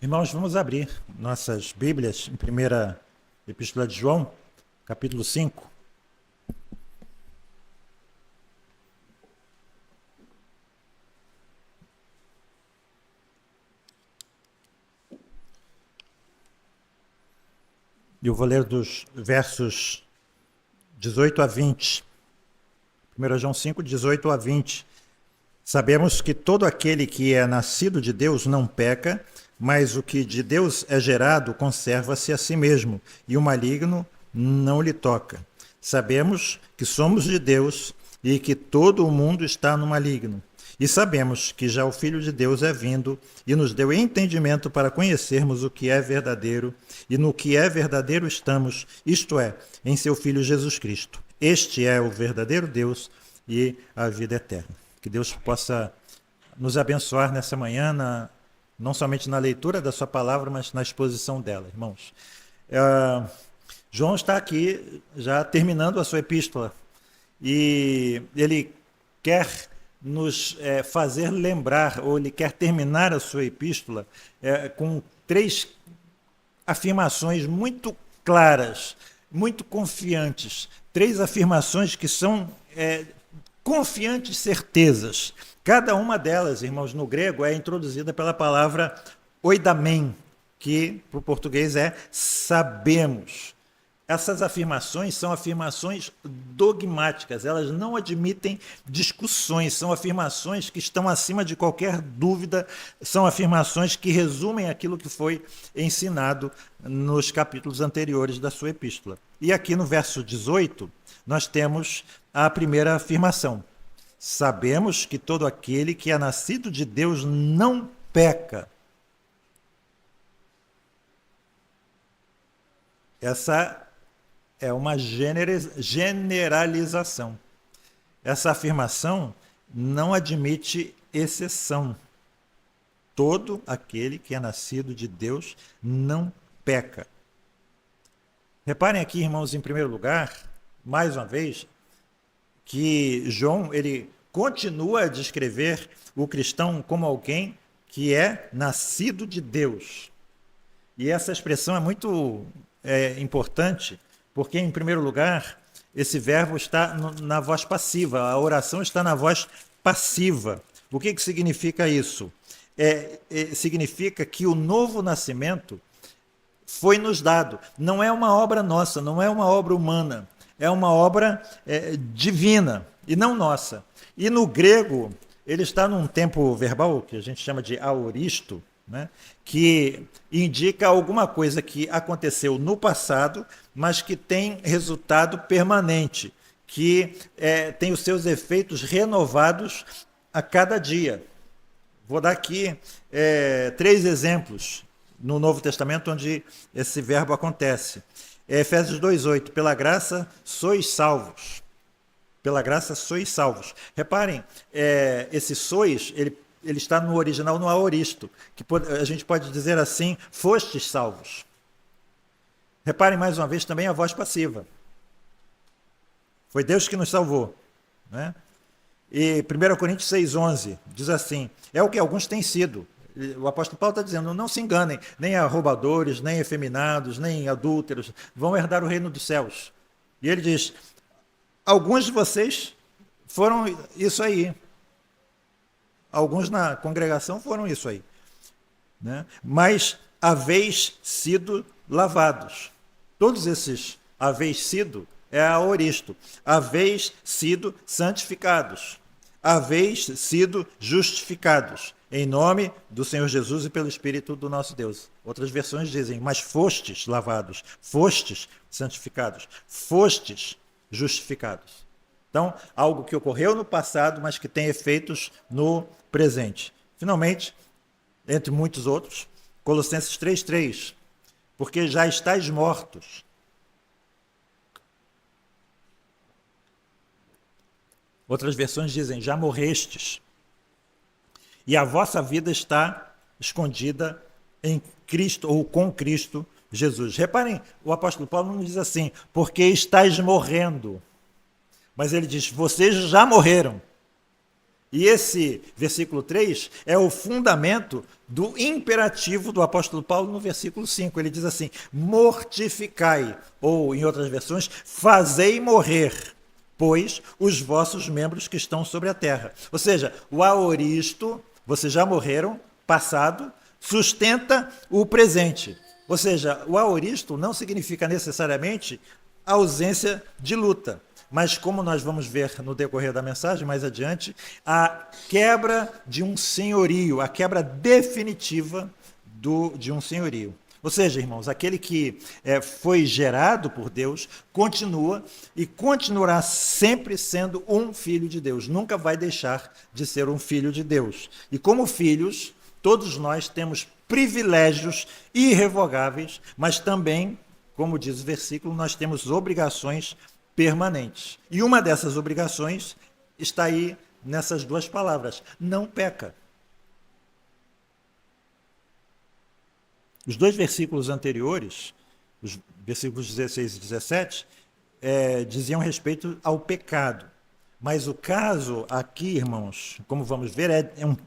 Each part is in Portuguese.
Irmãos, vamos abrir nossas Bíblias em primeira Epístola de João, capítulo 5. Eu vou ler dos versos 18 a 20. 1 João 5, 18 a 20. Sabemos que todo aquele que é nascido de Deus não peca, mas o que de Deus é gerado conserva-se a si mesmo, e o maligno não lhe toca. Sabemos que somos de Deus e que todo o mundo está no maligno. E sabemos que já o Filho de Deus é vindo e nos deu entendimento para conhecermos o que é verdadeiro, e no que é verdadeiro estamos, isto é, em seu Filho Jesus Cristo. Este é o verdadeiro Deus e a vida eterna. Que Deus possa nos abençoar nessa manhã, não somente na leitura da sua palavra, mas na exposição dela, irmãos. João está aqui já terminando a sua epístola e ele quer nos fazer lembrar, ou ele quer terminar a sua epístola com três afirmações muito claras, muito confiantes. Três afirmações que são confiantes certezas. Cada uma delas, irmãos, no grego é introduzida pela palavra oidamen, que para o português é sabemos. Essas afirmações são afirmações dogmáticas, elas não admitem discussões, são afirmações que estão acima de qualquer dúvida, são afirmações que resumem aquilo que foi ensinado nos capítulos anteriores da sua epístola. E aqui no verso 18, nós temos a primeira afirmação. Sabemos que todo aquele que é nascido de Deus não peca. Essa é uma generalização. Essa afirmação não admite exceção. Todo aquele que é nascido de Deus não peca. Reparem aqui, irmãos, em primeiro lugar, mais uma vez, que João ele continua a descrever o cristão como alguém que é nascido de Deus. E essa expressão é muito importante, porque, em primeiro lugar, esse verbo está na voz passiva, a oração está na voz passiva. O que significa isso? Significa que o novo nascimento foi nos dado. Não é uma obra nossa, não é uma obra humana, é uma obra divina e não nossa. E no grego, ele está num tempo verbal que a gente chama de aoristo, né? Que indica alguma coisa que aconteceu no passado, mas que tem resultado permanente, que tem os seus efeitos renovados a cada dia. Vou dar aqui 3 exemplos no Novo Testamento onde esse verbo acontece. Efésios 2,8, pela graça sois salvos. Pela graça sois salvos. Reparem, esse sois, ele está no original no aoristo, que a gente pode dizer assim, fostes salvos. Reparem mais uma vez também a voz passiva. Foi Deus que nos salvou, né? E 1 Coríntios 6,11 diz assim, é o que alguns têm sido. O apóstolo Paulo está dizendo, não se enganem, nem a roubadores, nem efeminados, nem adúlteros, vão herdar o reino dos céus. E ele diz, alguns de vocês foram isso aí. Alguns na congregação foram isso aí. Né? Mas haveis sido lavados. Todos esses haveis sido é aoristo. Haveis sido santificados. Haveis sido justificados. Em nome do Senhor Jesus e pelo Espírito do nosso Deus. Outras versões dizem, mas fostes lavados, fostes santificados, fostes justificados. Então, algo que ocorreu no passado, mas que tem efeitos no presente. Finalmente, entre muitos outros, Colossenses 3,3, porque já estáis mortos. Outras versões dizem, já morrestes. E a vossa vida está escondida em Cristo, ou com Cristo Jesus. Reparem, o apóstolo Paulo não diz assim, porque estáis morrendo. Mas ele diz, vocês já morreram. E esse versículo 3 é o fundamento do imperativo do apóstolo Paulo no versículo 5. Ele diz assim: mortificai, ou em outras versões, fazei morrer, pois, os vossos membros que estão sobre a terra. Ou seja, o aoristo, vocês já morreram, passado, sustenta o presente. Ou seja, o aoristo não significa necessariamente ausência de luta, mas como nós vamos ver no decorrer da mensagem, mais adiante, a quebra de um senhorio, a quebra definitiva de um senhorio. Ou seja, irmãos, aquele que foi gerado por Deus continua e continuará sempre sendo um filho de Deus. Nunca vai deixar de ser um filho de Deus. E como filhos, todos nós temos privilégios irrevogáveis, mas também, como diz o versículo, nós temos obrigações permanentes. E uma dessas obrigações está aí nessas duas palavras: não peca. Os dois versículos anteriores, os versículos 16 e 17, diziam respeito ao pecado. Mas o caso aqui, irmãos, como vamos ver,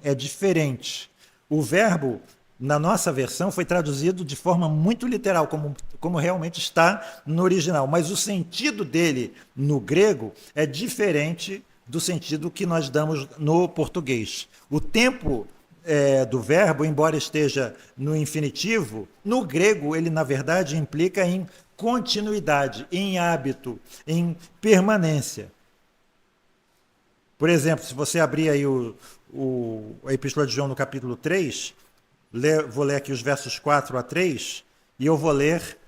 é diferente. O verbo, na nossa versão, foi traduzido de forma muito literal, como realmente está no original. Mas o sentido dele no grego é diferente do sentido que nós damos no português. O tempo do verbo, embora esteja no infinitivo, no grego ele, na verdade, implica em continuidade, em hábito, em permanência. Por exemplo, se você abrir aí a Epístola de João no capítulo 3, vou ler aqui os versos 4 a 3, e eu vou ler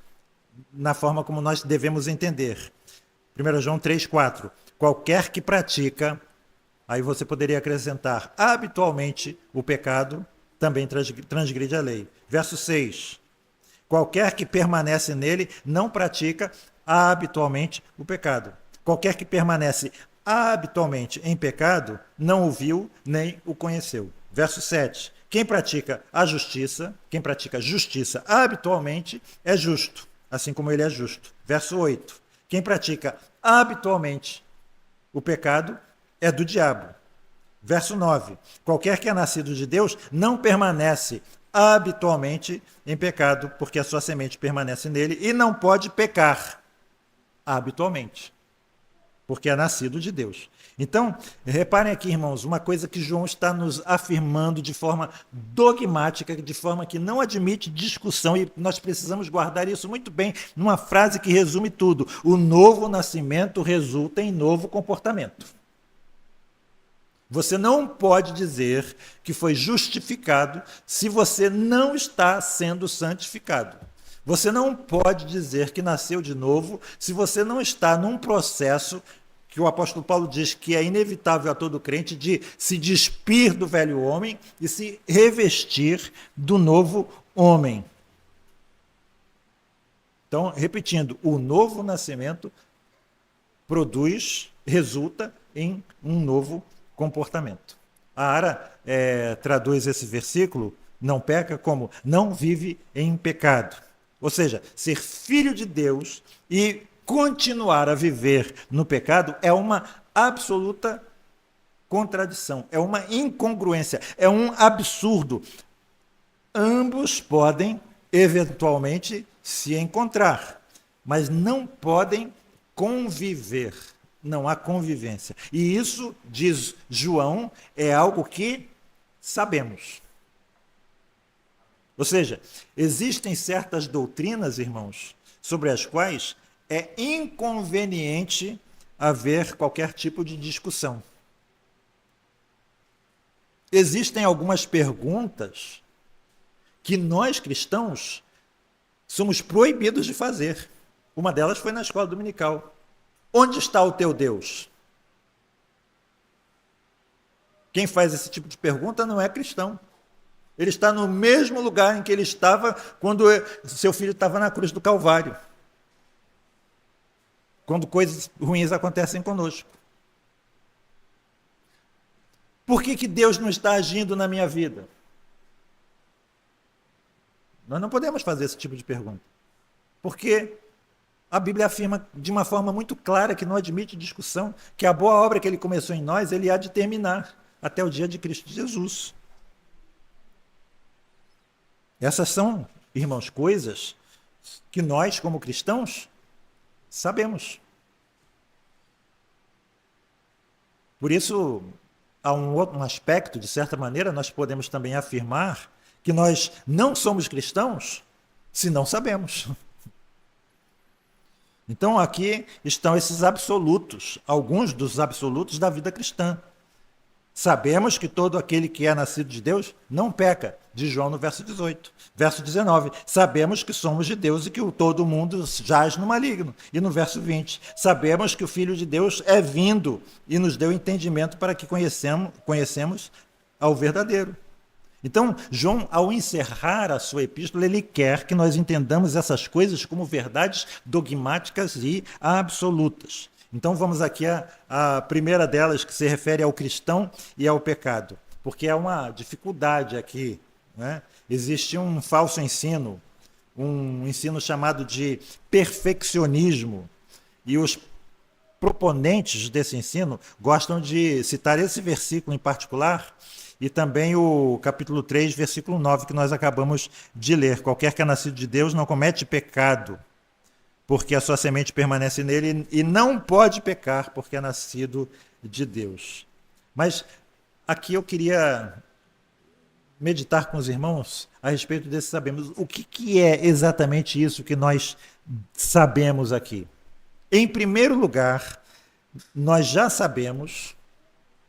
na forma como nós devemos entender. 1 João 3, 4. Qualquer que pratica, aí você poderia acrescentar, habitualmente o pecado, também transgride a lei. Verso 6. Qualquer que permanece nele não pratica habitualmente o pecado. Qualquer que permanece habitualmente em pecado não o viu nem o conheceu. Verso 7. Quem pratica justiça habitualmente é justo, assim como ele é justo. Verso 8. Quem pratica habitualmente o pecado é do diabo. Verso 9. Qualquer que é nascido de Deus não permanece habitualmente em pecado, porque a sua semente permanece nele e não pode pecar habitualmente, porque é nascido de Deus. Então, reparem aqui, irmãos, uma coisa que João está nos afirmando de forma dogmática, de forma que não admite discussão, e nós precisamos guardar isso muito bem numa frase que resume tudo: o novo nascimento resulta em novo comportamento. Você não pode dizer que foi justificado se você não está sendo santificado. Você não pode dizer que nasceu de novo se você não está num processo que o apóstolo Paulo diz que é inevitável a todo crente, de se despir do velho homem e se revestir do novo homem. Então, repetindo, o novo nascimento resulta em um novo comportamento. A Ara traduz esse versículo, não peca, como não vive em pecado. Ou seja, ser filho de Deus e continuar a viver no pecado é uma absoluta contradição, é uma incongruência, é um absurdo. Ambos podem, eventualmente, se encontrar, mas não podem conviver. Não há convivência. E isso, diz João, é algo que sabemos. Ou seja, existem certas doutrinas, irmãos, sobre as quais é inconveniente haver qualquer tipo de discussão. Existem algumas perguntas que nós, cristãos, somos proibidos de fazer. Uma delas foi na escola dominical. Onde está o teu Deus? Quem faz esse tipo de pergunta não é cristão. Ele está no mesmo lugar em que ele estava quando seu filho estava na cruz do Calvário. Quando coisas ruins acontecem conosco. Por que Deus não está agindo na minha vida? Nós não podemos fazer esse tipo de pergunta. Porque a Bíblia afirma de uma forma muito clara, que não admite discussão, que a boa obra que ele começou em nós, ele há de terminar. até o dia de Cristo Jesus. Essas são, irmãos, coisas que nós, como cristãos, sabemos. Por isso, há um aspecto, de certa maneira, nós podemos também afirmar que nós não somos cristãos se não sabemos. Então, aqui estão esses absolutos, alguns dos absolutos da vida cristã. Sabemos que todo aquele que é nascido de Deus não peca, de João no verso 18. Verso 19, sabemos que somos de Deus e que todo mundo jaz no maligno. E no verso 20, sabemos que o Filho de Deus é vindo e nos deu entendimento para que conhecemos ao verdadeiro. Então, João, ao encerrar a sua epístola, ele quer que nós entendamos essas coisas como verdades dogmáticas e absolutas. Então vamos aqui à primeira delas, que se refere ao cristão e ao pecado, porque há uma dificuldade aqui, né? Existe um falso ensino, um ensino chamado de perfeccionismo, e os proponentes desse ensino gostam de citar esse versículo em particular e também o capítulo 3, versículo 9, que nós acabamos de ler. Qualquer que é nascido de Deus não comete pecado, porque a sua semente permanece nele, e não pode pecar, porque é nascido de Deus. Mas aqui eu queria meditar com os irmãos a respeito desse sabemos. O que é exatamente isso que nós sabemos aqui? Em primeiro lugar, nós já sabemos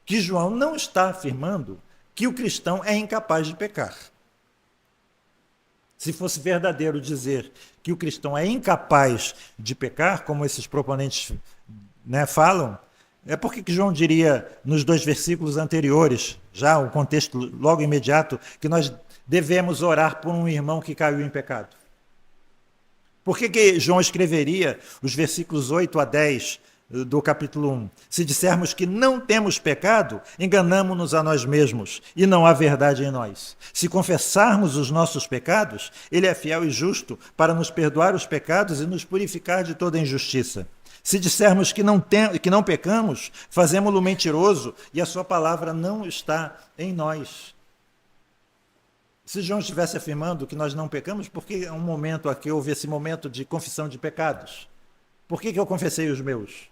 que João não está afirmando que o cristão é incapaz de pecar. Se fosse verdadeiro dizer que o cristão é incapaz de pecar, como esses proponentes, né, falam, por que João diria nos 2 versículos anteriores, já o contexto logo imediato, que nós devemos orar por um irmão que caiu em pecado? Por que João escreveria os versículos 8 a 10 do capítulo 1? Se dissermos que não temos pecado, enganamo-nos a nós mesmos e não há verdade em nós. Se confessarmos os nossos pecados, ele é fiel e justo para nos perdoar os pecados e nos purificar de toda injustiça. Se dissermos que não pecamos, fazemo-lo mentiroso e a sua palavra não está em nós. Se João estivesse afirmando que nós não pecamos, por que um momento aqui houve esse momento de confissão de pecados? Por que eu confessei os meus?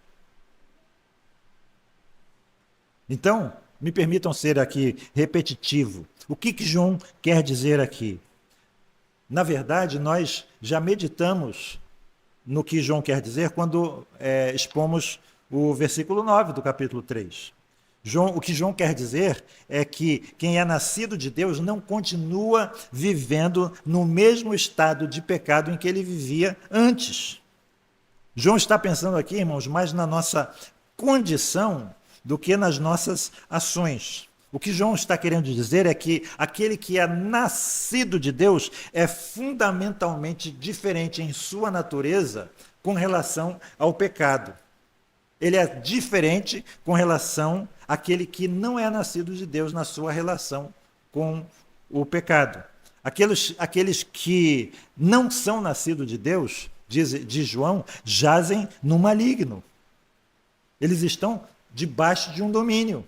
Então, me permitam ser aqui repetitivo. O que João quer dizer aqui? Na verdade, nós já meditamos no que João quer dizer quando expomos o versículo 9 do capítulo 3. O que João quer dizer é que quem é nascido de Deus não continua vivendo no mesmo estado de pecado em que ele vivia antes. João está pensando aqui, irmãos, mais na nossa condição do que nas nossas ações. O que João está querendo dizer é que aquele que é nascido de Deus é fundamentalmente diferente em sua natureza com relação ao pecado. Ele é diferente com relação àquele que não é nascido de Deus na sua relação com o pecado. Aqueles que não são nascidos de Deus, diz João, jazem no maligno. Eles estão debaixo de um domínio.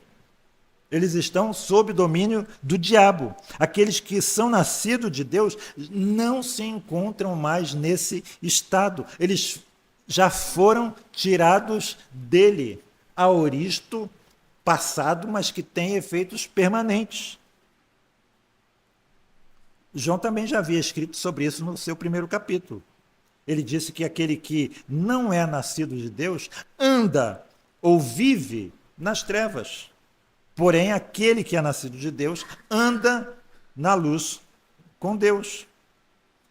Eles estão sob domínio do diabo. Aqueles que são nascidos de Deus não se encontram mais nesse estado. Eles já foram tirados dele, aoristo, passado, mas que tem efeitos permanentes. João também já havia escrito sobre isso no seu primeiro capítulo. Ele disse que aquele que não é nascido de Deus anda ou vive nas trevas. Porém, aquele que é nascido de Deus anda na luz com Deus.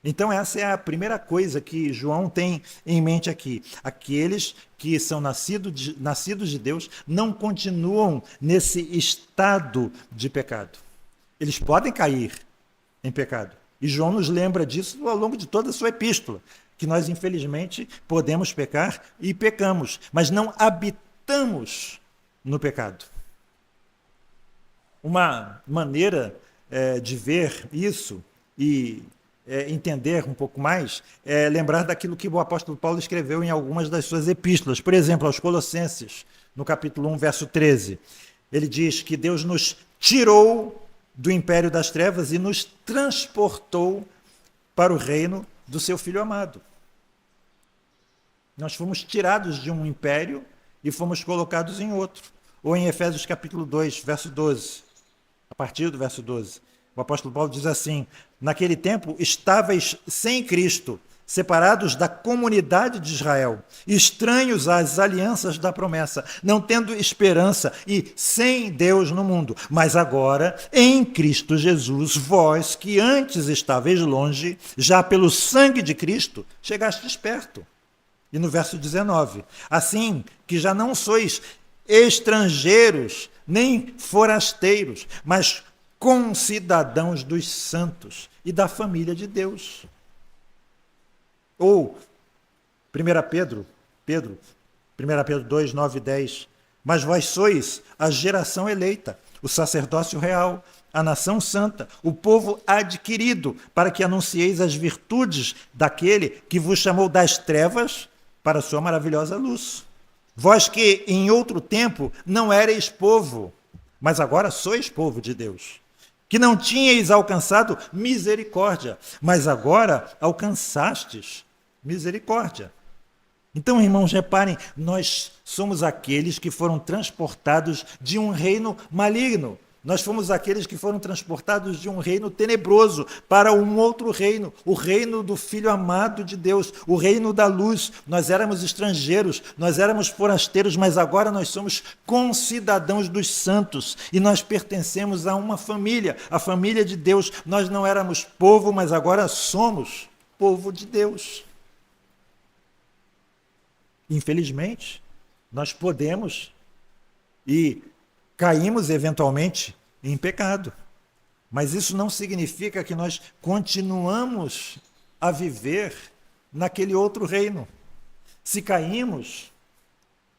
Então, essa é a primeira coisa que João tem em mente aqui. Aqueles que são nascidos de Deus não continuam nesse estado de pecado. Eles podem cair em pecado. E João nos lembra disso ao longo de toda a sua epístola, que nós, infelizmente, podemos pecar e pecamos, mas não habitamos no pecado. Uma maneira de ver isso e entender um pouco mais é lembrar daquilo que o apóstolo Paulo escreveu em algumas das suas epístolas. Por exemplo, aos Colossenses, no capítulo 1, verso 13. Ele diz que Deus nos tirou do império das trevas e nos transportou para o reino do seu Filho amado. Nós fomos tirados de um império e fomos colocados em outro. Ou em Efésios capítulo 2, verso 12, a partir do verso 12, o apóstolo Paulo diz assim: naquele tempo estáveis sem Cristo, separados da comunidade de Israel, estranhos às alianças da promessa, não tendo esperança e sem Deus no mundo. Mas agora, em Cristo Jesus, vós que antes estáveis longe, já pelo sangue de Cristo, chegastes perto. E no verso 19, assim que já não sois estrangeiros, nem forasteiros, mas concidadãos dos santos e da família de Deus. Ou 1 Pedro 2, 9 e 10, mas vós sois a geração eleita, o sacerdócio real, a nação santa, o povo adquirido, para que anuncieis as virtudes daquele que vos chamou das trevas para a sua maravilhosa luz. Vós que em outro tempo não erais povo, mas agora sois povo de Deus, que não tinhais alcançado misericórdia, mas agora alcançastes misericórdia. Então, irmãos, reparem, nós somos aqueles que foram transportados de um reino maligno. Nós fomos aqueles que foram transportados de um reino tenebroso para um outro reino, o reino do Filho amado de Deus, o reino da luz. Nós éramos estrangeiros, nós éramos forasteiros, mas agora nós somos concidadãos dos santos e nós pertencemos a uma família, a família de Deus. Nós não éramos povo, mas agora somos povo de Deus. Infelizmente, nós podemos e caímos eventualmente em pecado. Mas isso não significa que nós continuamos a viver naquele outro reino. Se caímos,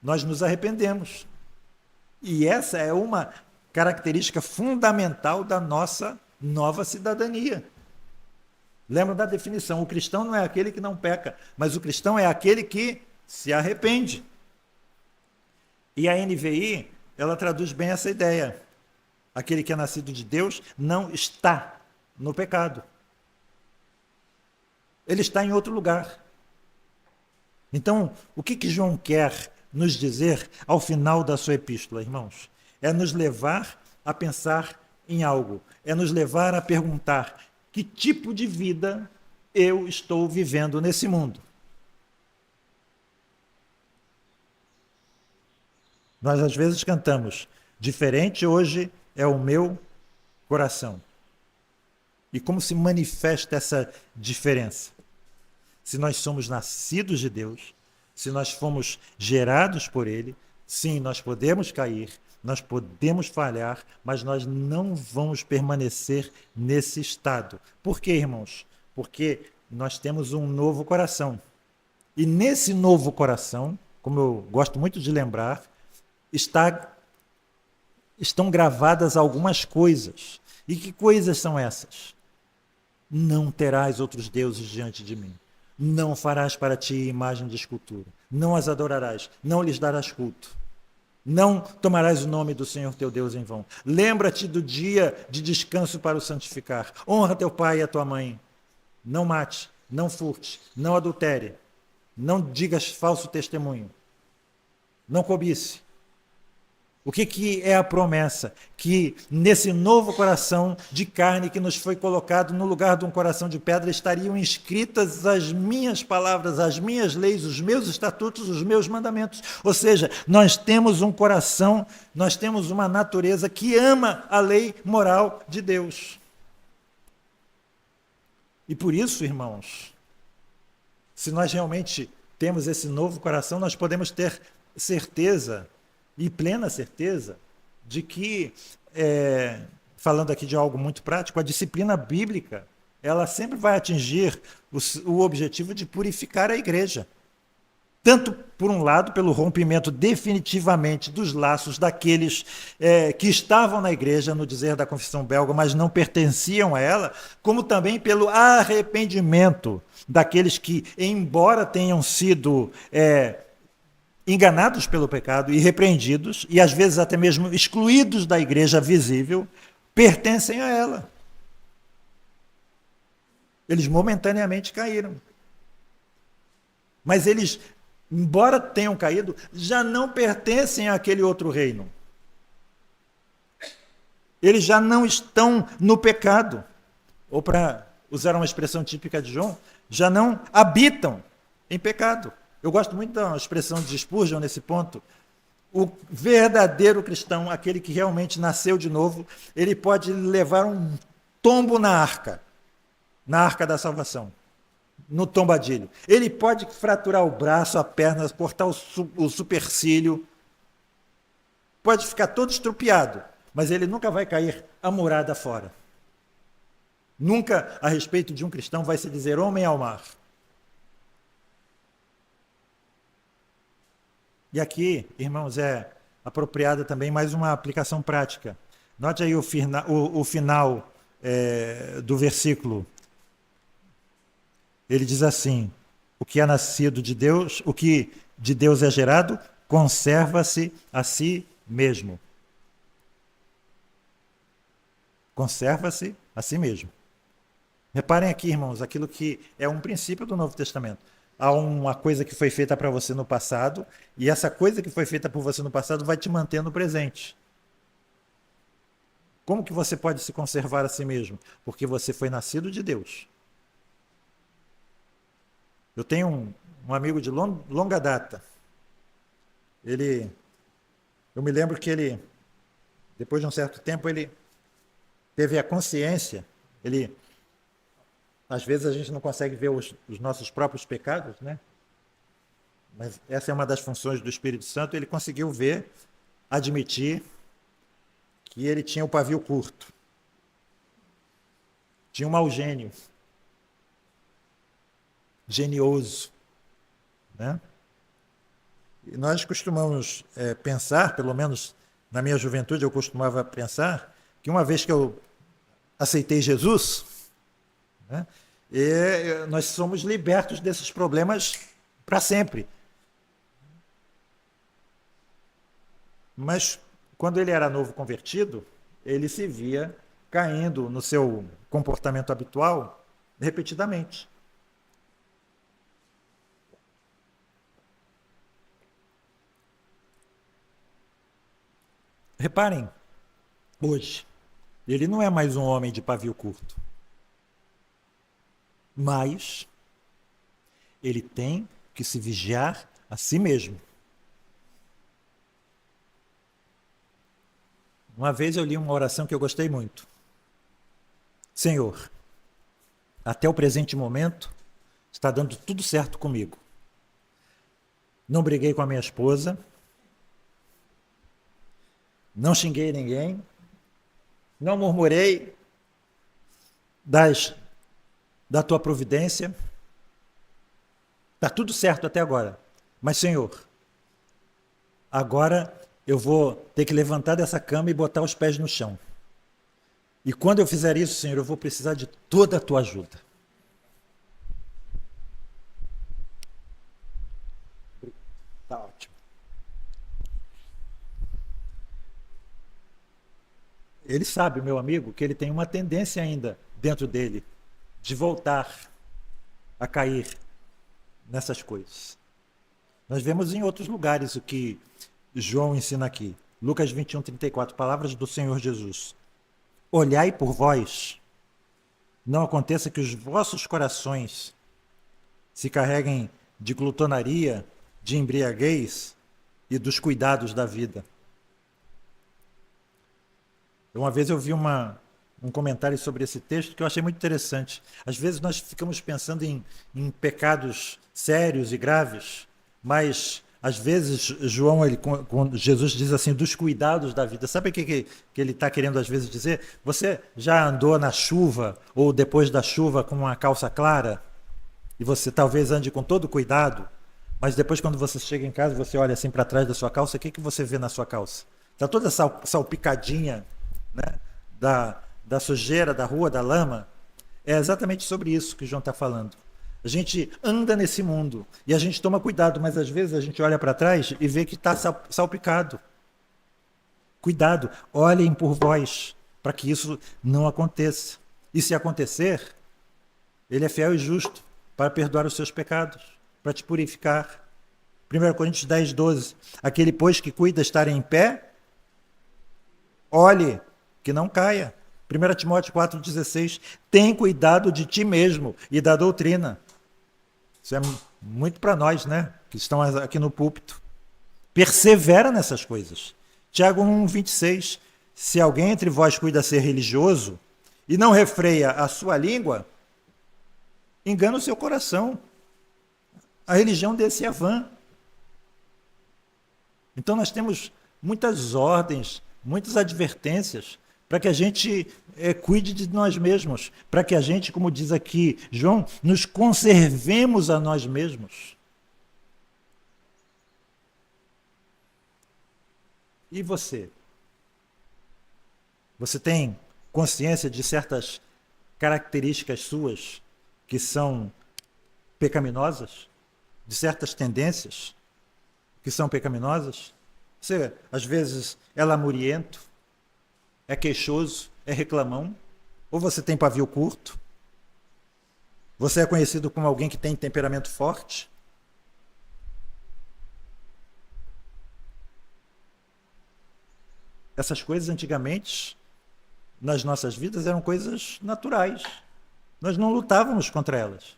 nós nos arrependemos. E essa é uma característica fundamental da nossa nova cidadania. Lembra da definição: o cristão não é aquele que não peca, mas o cristão é aquele que se arrepende. E a NVI, ela traduz bem essa ideia. Aquele que é nascido de Deus não está no pecado. Ele está em outro lugar. Então, o que João quer nos dizer ao final da sua epístola, irmãos? É nos levar a pensar em algo. É nos levar a perguntar: que tipo de vida eu estou vivendo nesse mundo? Nós às vezes cantamos: diferente hoje é o meu coração. E como se manifesta essa diferença? Se nós somos nascidos de Deus, se nós fomos gerados por Ele, sim, nós podemos cair, nós podemos falhar, mas nós não vamos permanecer nesse estado. Por quê, irmãos? Porque nós temos um novo coração. E nesse novo coração, como eu gosto muito de lembrar, estão gravadas algumas coisas. E que coisas são essas? Não terás outros deuses diante de mim. Não farás para ti imagem de escultura. Não as adorarás. Não lhes darás culto. Não tomarás o nome do Senhor teu Deus em vão. Lembra-te do dia de descanso para o santificar. Honra teu pai e a tua mãe. Não mate, não furte, não adultere. Não digas falso testemunho. Não cobice. O que é a promessa? Que nesse novo coração de carne que nos foi colocado no lugar de um coração de pedra estariam escritas as minhas palavras, as minhas leis, os meus estatutos, os meus mandamentos. Ou seja, nós temos um coração, nós temos uma natureza que ama a lei moral de Deus. E por isso, irmãos, se nós realmente temos esse novo coração, nós podemos ter certeza e plena certeza de que, falando aqui de algo muito prático, a disciplina bíblica, ela sempre vai atingir o objetivo de purificar a igreja. Tanto, por um lado, pelo rompimento definitivamente dos laços daqueles que estavam na igreja, no dizer da confissão belga, mas não pertenciam a ela, como também pelo arrependimento daqueles que, embora tenham sido enganados pelo pecado e repreendidos, e às vezes até mesmo excluídos da igreja visível, pertencem a ela. Eles momentaneamente caíram. Mas eles, embora tenham caído, já não pertencem àquele outro reino. Eles já não estão no pecado. Ou, para usar uma expressão típica de João, já não habitam em pecado. Eu gosto muito da expressão de Spurgeon nesse ponto. O verdadeiro cristão, aquele que realmente nasceu de novo, ele pode levar um tombo na arca da salvação, no tombadilho. Ele pode fraturar o braço, a perna, cortar o supercílio, pode ficar todo estrupiado, mas ele nunca vai cair a murada fora. Nunca a respeito de um cristão vai se dizer homem ao mar. E aqui, irmãos, é apropriada também mais uma aplicação prática. Note aí o final do versículo. Ele diz assim: o que é nascido de Deus, o que de Deus é gerado, conserva-se a si mesmo. Conserva-se a si mesmo. Reparem aqui, irmãos, aquilo que é um princípio do Novo Testamento. Há uma coisa que foi feita para você no passado, e essa coisa que foi feita por você no passado vai te manter no presente. Como que você pode se conservar a si mesmo? Porque você foi nascido de Deus. Eu tenho um amigo de longa data. Eu me lembro que ele, depois de um certo tempo, ele teve a consciência, às vezes a gente não consegue ver os nossos próprios pecados, né? Mas essa é uma das funções do Espírito Santo. Ele conseguiu ver, admitir que ele tinha o pavio curto. Tinha um mau gênio. Genioso. Né? E nós costumamos pensar, pelo menos na minha juventude eu costumava pensar, que uma vez que eu aceitei Jesus, né, nós somos libertos desses problemas para sempre. Mas quando ele era novo convertido, ele se via caindo no seu comportamento habitual repetidamente. Reparem, hoje, ele não é mais um homem de pavio curto. Mas ele tem que se vigiar a si mesmo. Uma vez eu li uma oração que eu gostei muito. Senhor, até o presente momento está dando tudo certo comigo. Não briguei com a minha esposa, não xinguei ninguém, não murmurei da tua providência. Está tudo certo até agora. Mas, Senhor, agora eu vou ter que levantar dessa cama e botar os pés no chão. E quando eu fizer isso, Senhor, eu vou precisar de toda a tua ajuda. Está ótimo. Ele sabe, meu amigo, que ele tem uma tendência ainda dentro dele de voltar a cair nessas coisas. Nós vemos em outros lugares o que João ensina aqui. Lucas 21, 34, palavras do Senhor Jesus. Olhai por vós, não aconteça que os vossos corações se carreguem de glutonaria, de embriaguez e dos cuidados da vida. Uma vez eu vi um comentário sobre esse texto que eu achei muito interessante. Às vezes nós ficamos pensando em pecados sérios e graves, mas às vezes Jesus diz assim, dos cuidados da vida. Sabe o que ele está querendo às vezes dizer? Você já andou na chuva ou depois da chuva com uma calça clara? E você talvez ande com todo cuidado, mas depois quando você chega em casa, você olha assim para trás da sua calça, o que você vê na sua calça? Está toda salpicadinha, né? Da sujeira, da rua, da lama. É exatamente sobre isso que João está falando. A gente anda nesse mundo e a gente toma cuidado, mas às vezes a gente olha para trás e vê que está salpicado. Cuidado, olhem por vós, para que isso não aconteça. E se acontecer, ele é fiel e justo para perdoar os seus pecados, para te purificar. 1 Coríntios 10, 12. Aquele, pois, que cuida estar em pé, olhe que não caia. 1 Timóteo 4, 16. Tem cuidado de ti mesmo e da doutrina. Isso é muito para nós, né? Que estão aqui no púlpito. Persevera nessas coisas. Tiago 1, 26. Se alguém entre vós cuida ser religioso e não refreia a sua língua, engana o seu coração. A religião desse é vã. Então nós temos muitas ordens, muitas advertências para que a gente cuide de nós mesmos, para que a gente, como diz aqui João, nos conservemos a nós mesmos. E você? Você tem consciência de certas características suas que são pecaminosas? De certas tendências que são pecaminosas? Você, às vezes, é lamuriento, é queixoso, é reclamão, ou você tem pavio curto? Você é conhecido como alguém que tem temperamento forte? Essas coisas antigamente, nas nossas vidas, eram coisas naturais. Nós não lutávamos contra elas.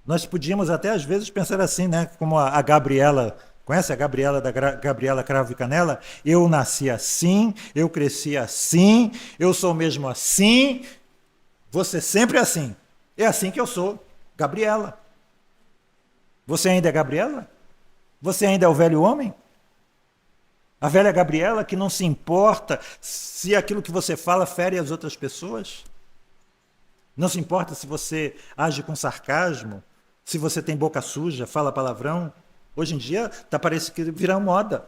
Nós podíamos até às vezes pensar assim, né? Como a Gabriela, conhece a Gabriela da Gabriela Cravo e Canela? Eu nasci assim, eu cresci assim, eu sou mesmo assim, você sempre é assim. É assim que eu sou, Gabriela. Você ainda é Gabriela? Você ainda é o velho homem? A velha Gabriela que não se importa se aquilo que você fala fere as outras pessoas? Não se importa se você age com sarcasmo, se você tem boca suja, fala palavrão? Hoje em dia parece que virou moda,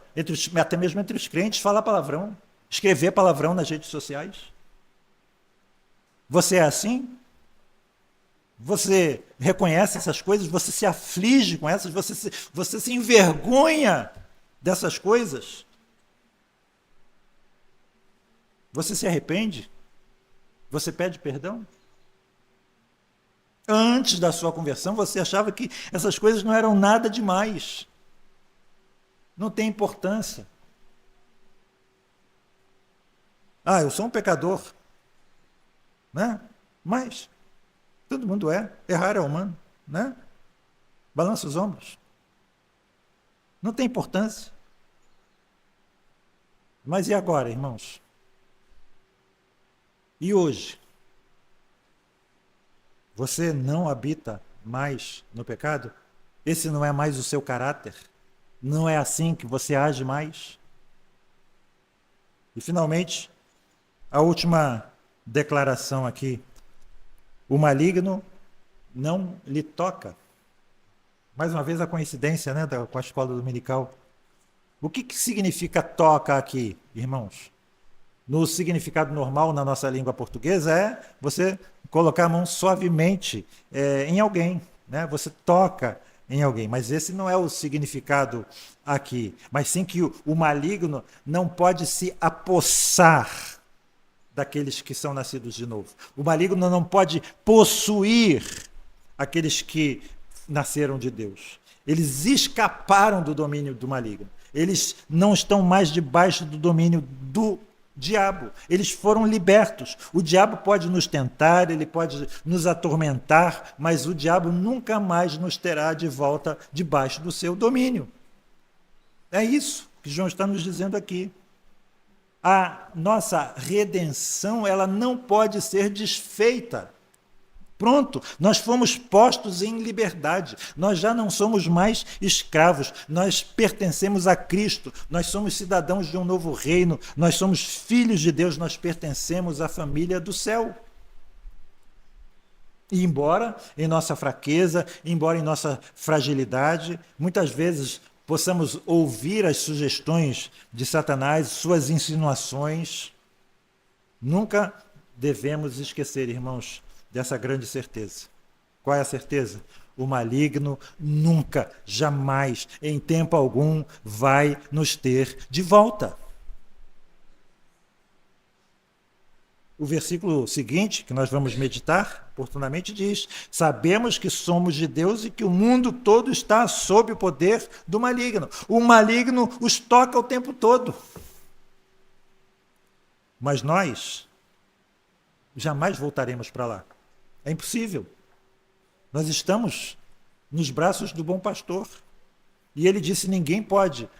até mesmo entre os crentes, falar palavrão, escrever palavrão nas redes sociais. Você é assim? Você reconhece essas coisas? Você se aflige com essas? Você se envergonha dessas coisas? Você se arrepende? Você pede perdão? Antes da sua conversão, você achava que essas coisas não eram nada demais. Não tem importância. Ah, eu sou um pecador. Né? Mas todo mundo é. Errar é humano. Né? Balança os ombros. Não tem importância. Mas e agora, irmãos? E hoje? Você não habita mais no pecado? Esse não é mais o seu caráter? Não é assim que você age mais? E, finalmente, a última declaração aqui. O maligno não lhe toca. Mais uma vez a coincidência, né, com a escola dominical. O que significa toca aqui, irmãos? No significado normal na nossa língua portuguesa é você colocar a mão suavemente em alguém, né? Você toca em alguém, mas esse não é o significado aqui, mas sim que o maligno não pode se apossar daqueles que são nascidos de novo. O maligno não pode possuir aqueles que nasceram de Deus. Eles escaparam do domínio do maligno. Eles não estão mais debaixo do domínio do diabo. Eles foram libertos. O diabo pode nos tentar, ele pode nos atormentar, mas o diabo nunca mais nos terá de volta debaixo do seu domínio. É isso que João está nos dizendo aqui. A nossa redenção, ela não pode ser desfeita. Pronto, nós fomos postos em liberdade, nós já não somos mais escravos, nós pertencemos a Cristo, nós somos cidadãos de um novo reino, nós somos filhos de Deus, nós pertencemos à família do céu. E embora em nossa fraqueza, embora em nossa fragilidade, muitas vezes possamos ouvir as sugestões de Satanás, suas insinuações, nunca devemos esquecer, irmãos, dessa grande certeza. Qual é a certeza? o maligno nunca, jamais, em tempo algum, vai nos ter de volta. O versículo seguinte, que nós vamos meditar, oportunamente diz: sabemos que somos de Deus e que o mundo todo está sob o poder do maligno. O maligno os toca o tempo todo. Mas nós jamais voltaremos para lá. É impossível. Nós estamos nos braços do bom pastor. E ele disse: ninguém pode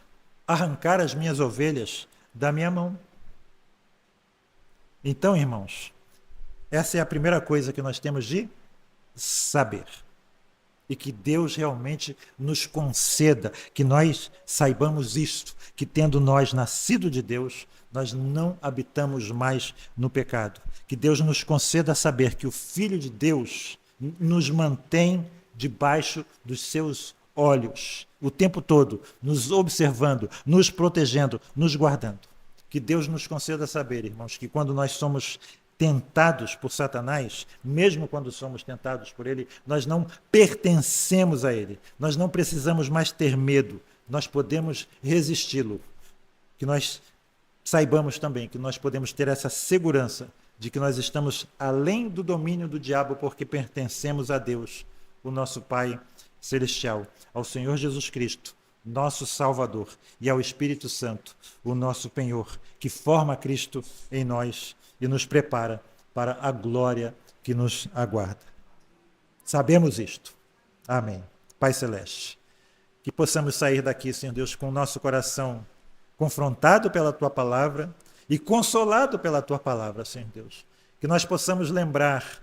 arrancar as minhas ovelhas da minha mão. Então, irmãos, essa é a primeira coisa que nós temos de saber. E que Deus realmente nos conceda, que nós saibamos isto, que tendo nós nascido de Deus, nós não habitamos mais no pecado. Que Deus nos conceda saber que o Filho de Deus nos mantém debaixo dos seus olhos, o tempo todo, nos observando, nos protegendo, nos guardando. Que Deus nos conceda saber, irmãos, que quando nós somos tentados por Satanás, mesmo quando somos tentados por ele, nós não pertencemos a ele. Nós não precisamos mais ter medo. Nós podemos resisti-lo. Que nós saibamos também que nós podemos ter essa segurança de que nós estamos além do domínio do diabo, porque pertencemos a Deus, o nosso Pai Celestial, ao Senhor Jesus Cristo, nosso Salvador, e ao Espírito Santo, o nosso penhor, que forma Cristo em nós e nos prepara para a glória que nos aguarda. Sabemos isto. Amém. Pai Celeste, que possamos sair daqui, Senhor Deus, com o nosso coração confrontado pela Tua Palavra e consolado pela Tua Palavra, Senhor Deus. Que nós possamos lembrar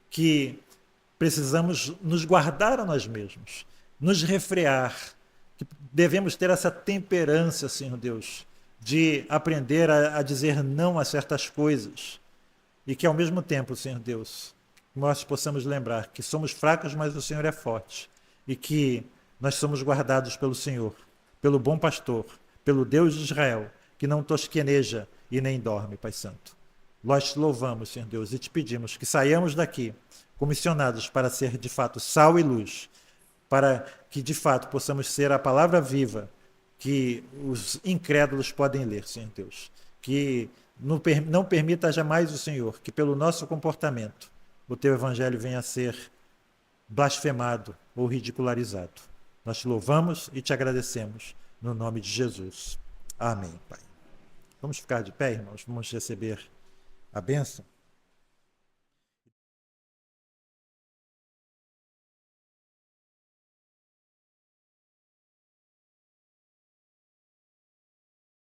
que precisamos nos guardar a nós mesmos, nos refrear, que devemos ter essa temperança, Senhor Deus, de aprender a dizer não a certas coisas e que ao mesmo tempo, Senhor Deus, nós possamos lembrar que somos fracos, mas o Senhor é forte e que nós somos guardados pelo Senhor, pelo bom pastor, pelo Deus de Israel, que não tosqueneja e nem dorme, Pai Santo. Nós te louvamos, Senhor Deus, e te pedimos que saiamos daqui comissionados para ser de fato sal e luz, para que de fato possamos ser a palavra viva que os incrédulos podem ler, Senhor Deus. Que não permita jamais o Senhor que pelo nosso comportamento o teu evangelho venha a ser blasfemado ou ridicularizado. Nós te louvamos e te agradecemos no nome de Jesus. Amém, Pai. Vamos ficar de pé, irmãos? Vamos receber a bênção.